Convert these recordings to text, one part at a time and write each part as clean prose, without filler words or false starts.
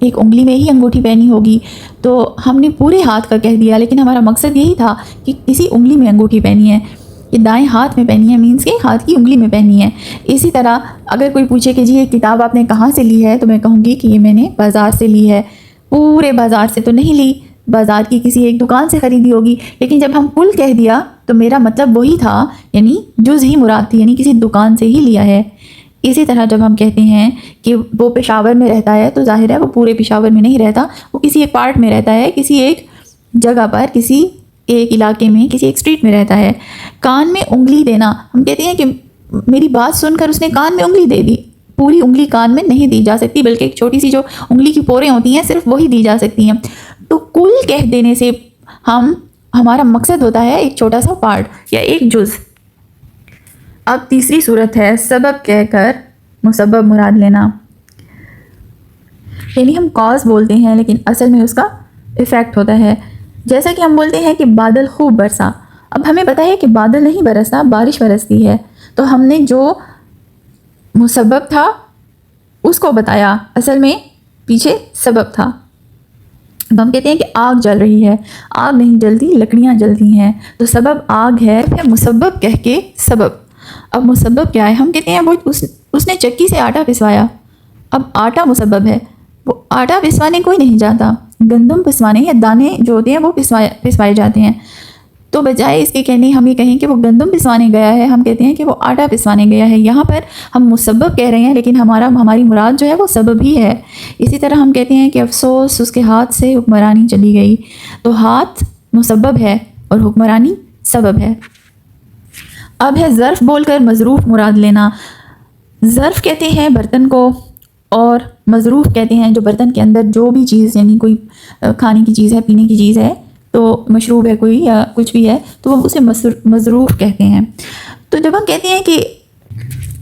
ایک انگلی میں ہی انگوٹھی پہنی ہوگی تو ہم نے پورے ہاتھ کا کہہ دیا، لیکن ہمارا مقصد یہی تھا کہ کسی انگلی میں انگوٹھی پہنی ہے، کہ دائیں ہاتھ میں پہنی ہے، مینس کہ ہاتھ کی انگلی میں پہنی ہے۔ اسی طرح اگر کوئی پوچھے کہ جی یہ کتاب آپ نے کہاں سے لی ہے، تو میں کہوں گی کہ یہ میں نے بازار سے لی ہے۔ پورے بازار سے تو نہیں لی، بازار کی کسی ایک دکان سے خریدی ہوگی، لیکن جب ہم کل کہہ دیا تو میرا مطلب وہی تھا، یعنی جز ہی مراد تھی، یعنی کسی دکان سے ہی لیا ہے۔ اسی طرح جب ہم کہتے ہیں کہ وہ پشاور میں رہتا ہے، تو ظاہر ہے وہ پورے پشاور میں نہیں رہتا، وہ کسی ایک پارٹ میں رہتا ہے، کسی ایک جگہ پر، کسی ایک علاقے میں، کسی ایک اسٹریٹ میں رہتا ہے۔ کان میں انگلی دینا، ہم کہتے ہیں کہ میری بات سن کر اس نے کان میں انگلی دے دی، پوری انگلی کان میں نہیں دی جا سکتی، بلکہ ایک چھوٹی سی جو انگلی کی پوریں ہوتی ہیں صرف وہی دی جا سکتی ہیں۔ تو کل کہہ دینے سے ہمارا مقصد ہوتا ہے ایک چھوٹا سا پارٹ یا ایک جز۔ اب تیسری صورت ہے سبب کہہ کر مسبب مراد لینا، یعنی ہم کاز بولتے ہیں لیکن اصل میں اس کا ایفیکٹ ہوتا ہے۔ جیسا کہ ہم بولتے ہیں کہ بادل خوب برسا، اب ہمیں پتہ ہے کہ بادل نہیں برستا، بارش برستی ہے، تو ہم نے جو مسبب تھا اس کو بتایا، اصل میں پیچھے سبب تھا۔ اب ہم کہتے ہیں کہ آگ جل رہی ہے، آگ نہیں جلتی، لکڑیاں جلتی ہیں، تو سبب آگ ہے، پھر مسبب کہہ کے سبب۔ اب مسبب کیا ہے؟ ہم کہتے ہیں وہ اس نے چکی سے آٹا پسوایا، اب آٹا مسبب ہے، وہ آٹا پسوانے کوئی نہیں جاتا، گندم پسوانے یا دانے جو ہوتے ہیں وہ پسوائے جاتے ہیں، تو بجائے اس کے کہنے ہم یہ کہیں کہ وہ گندم پسوانے گیا ہے، ہم کہتے ہیں کہ وہ آٹا پسوانے گیا ہے۔ یہاں پر ہم مسبب کہہ رہے ہیں لیکن ہماری مراد جو ہے وہ سبب ہی ہے۔ اسی طرح ہم کہتے ہیں کہ افسوس اس کے ہاتھ سے حکمرانی چلی گئی، تو ہاتھ مسبب ہے اور حکمرانی سبب ہے۔ اب ہے ظرف بول کر مظروف مراد لینا۔ ظرف کہتے ہیں برتن کو، اور مظروف کہتے ہیں جو برتن کے اندر جو بھی چیز، یعنی کوئی کھانے کی چیز ہے، پینے کی چیز ہے، تو مشروب ہے کوئی یا کچھ بھی ہے، تو وہ اسے مظروف کہتے ہیں۔ تو جب ہم کہتے ہیں کہ،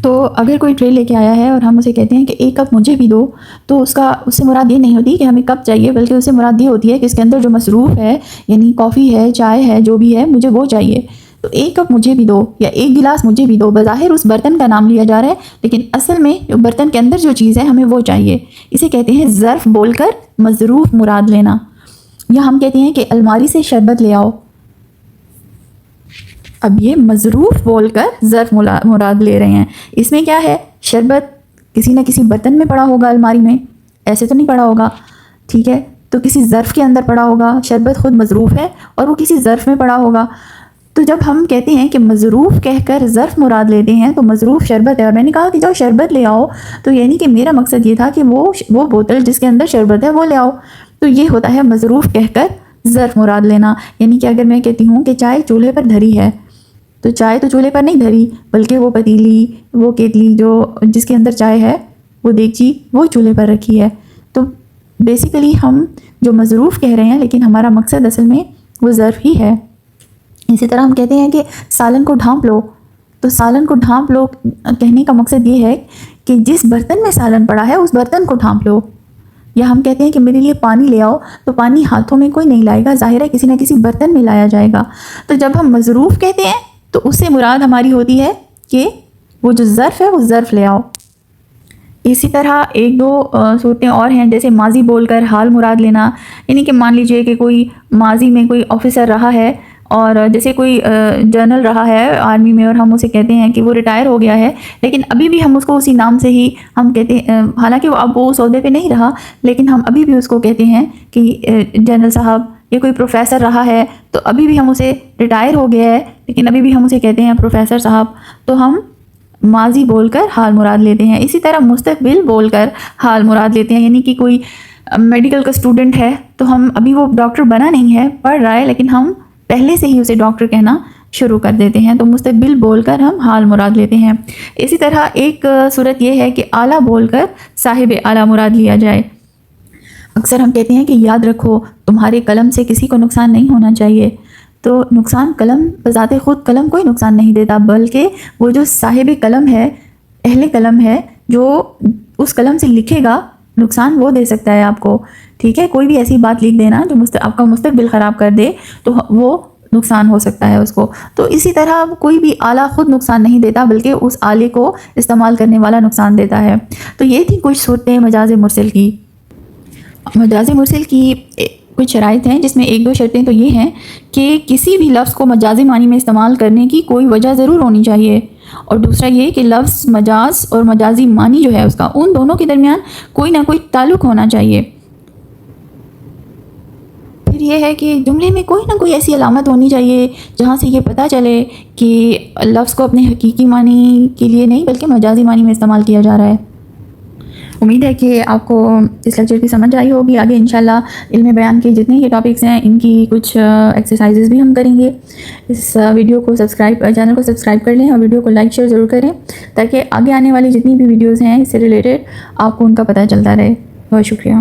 تو اگر کوئی ٹرے لے کے آیا ہے اور ہم اسے کہتے ہیں کہ ایک کپ مجھے بھی دو، تو اس سے مراد یہ نہیں ہوتی کہ ہمیں کپ چاہیے، بلکہ اس سے مراد یہ ہوتی ہے کہ اس کے اندر جو مصروف ہے، یعنی کافی ہے، چائے ہے، جو بھی ہے، مجھے وہ چاہیے، تو ایک کپ مجھے بھی دو یا ایک گلاس مجھے بھی دو۔ بظاہر اس برتن کا نام لیا جا رہا ہے لیکن اصل میں جو برتن کے اندر جو چیز ہے ہمیں وہ چاہیے، اسے کہتے ہیں ظرف بول کر مظروف مراد لینا۔ یا ہم کہتے ہیں کہ الماری سے شربت لے آؤ، اب یہ مظروف بول کر ظرف مراد لے رہے ہیں۔ اس میں کیا ہے؟ شربت کسی نہ کسی برتن میں پڑا ہوگا، الماری میں، ایسے تو نہیں پڑا ہوگا، ٹھیک ہے، تو کسی ظرف کے اندر پڑا ہوگا، شربت خود مظروف ہے اور وہ کسی ظرف میں پڑا ہوگا۔ تو جب ہم کہتے ہیں کہ مظروف کہہ کر ظرف مراد لیتے ہیں تو مظروف شربت ہے، اور میں نے کہا کہ جاؤ شربت لے آؤ، تو یعنی کہ میرا مقصد یہ تھا کہ وہ بوتل جس کے اندر شربت ہے وہ لے آؤ، تو یہ ہوتا ہے مظروف کہہ کر ظرف مراد لینا۔ یعنی کہ اگر میں کہتی ہوں کہ چائے چولہے پر دھری ہے، تو چائے تو چولہے پر نہیں دھری، بلکہ وہ پتیلی، وہ کیتلی جو جس کے اندر چائے ہے، وہ دیگچی، وہ چولہے پر رکھی ہے۔ تو بیسیکلی ہم جو مظروف کہہ رہے ہیں لیکن ہمارا مقصد اصل میں وہ ظرف ہی ہے۔ اسی طرح ہم کہتے ہیں کہ سالن کو ڈھانپ لو، تو سالن کو ڈھانپ لو کہنے کا مقصد یہ ہے کہ جس برتن میں سالن پڑا ہے اس برتن کو ڈھانپ لو۔ یا ہم کہتے ہیں کہ میرے لیے پانی لے آؤ، تو پانی ہاتھوں میں کوئی نہیں لائے گا، ظاہر ہے کسی نہ کسی برتن میں لایا جائے گا۔ تو جب ہم مظروف کہتے ہیں تو اس سے مراد ہماری ہوتی ہے کہ وہ جو ظرف ہے وہ ظرف لے آؤ۔ اسی طرح ایک دو صورتیں اور ہیں، جیسے ماضی بول کر حال مراد لینا، یعنی کہ مان لیجئے کہ کوئی ماضی میں کوئی آفیسر رہا ہے، اور جیسے کوئی جنرل رہا ہے آرمی میں، اور ہم اسے کہتے ہیں کہ وہ ریٹائر ہو گیا ہے، لیکن ابھی بھی ہم اس کو اسی نام سے ہی ہم کہتے ہیں، حالانکہ وہ اب وہ اس عہدے پہ نہیں رہا، لیکن ہم ابھی بھی اس کو کہتے ہیں کہ جنرل صاحب۔ یا کوئی پروفیسر رہا ہے تو ابھی بھی ہم اسے، ریٹائر ہو گیا ہے لیکن ابھی بھی ہم اسے کہتے ہیں پروفیسر صاحب، تو ہم ماضی بول کر حال مراد لیتے ہیں۔ اسی طرح مستقبل بول کر حال مراد لیتے ہیں، یعنی کہ کوئی میڈیکل کا اسٹوڈنٹ ہے تو ہم ابھی وہ ڈاکٹر بنا نہیں ہے، پڑھ رہا ہے، لیکن ہم پہلے سے ہی اسے ڈاکٹر کہنا شروع کر دیتے ہیں، تو مستقبل بول کر ہم حال مراد لیتے ہیں۔ اسی طرح ایک صورت یہ ہے کہ اعلیٰ بول کر صاحب اعلیٰ مراد لیا جائے۔ اکثر ہم کہتے ہیں کہ یاد رکھو تمہارے قلم سے کسی کو نقصان نہیں ہونا چاہیے، تو نقصان قلم بذات خود قلم کوئی نقصان نہیں دیتا، بلکہ وہ جو صاحب قلم ہے، اہل قلم ہے، جو اس قلم سے لکھے گا، نقصان وہ دے سکتا ہے آپ کو، ٹھیک ہے۔ کوئی بھی ایسی بات لکھ دینا جو آپ کا مستقبل خراب کر دے تو وہ نقصان ہو سکتا ہے اس کو۔ تو اسی طرح کوئی بھی آلہ خود نقصان نہیں دیتا، بلکہ اس آلے کو استعمال کرنے والا نقصان دیتا ہے۔ تو یہ تھی کچھ صورتیں مجاز مرسل کی۔ مجاز مرسل کی کچھ شرائط ہیں، جس میں 1-2 شرطیں تو یہ ہیں کہ کسی بھی لفظ کو مجازی معنی میں استعمال کرنے کی کوئی وجہ ضرور ہونی چاہیے، اور دوسرا یہ کہ لفظ مجاز اور مجازی معنی جو ہے اس کا، ان دونوں کے درمیان کوئی نہ کوئی تعلق ہونا چاہیے۔ پھر یہ ہے کہ جملے میں کوئی نہ کوئی ایسی علامت ہونی چاہیے جہاں سے یہ پتہ چلے کہ لفظ کو اپنے حقیقی معنی کے لیے نہیں بلکہ مجازی معنی میں استعمال کیا جا رہا ہے۔ امید ہے کہ آپ کو اس لیکچر کی سمجھ آئی ہوگی۔ آگے انشاءاللہ علم بیان کے جتنے یہ ٹاپکس ہیں ان کی کچھ ایکسرسائزز بھی ہم کریں گے۔ اس چینل کو سبسکرائب کر لیں اور ویڈیو کو لائک شیئر ضرور کریں تاکہ آگے آنے والی جتنی بھی ویڈیوز ہیں اس سے ریلیٹڈ آپ کو ان کا پتہ چلتا رہے۔ بہت شکریہ۔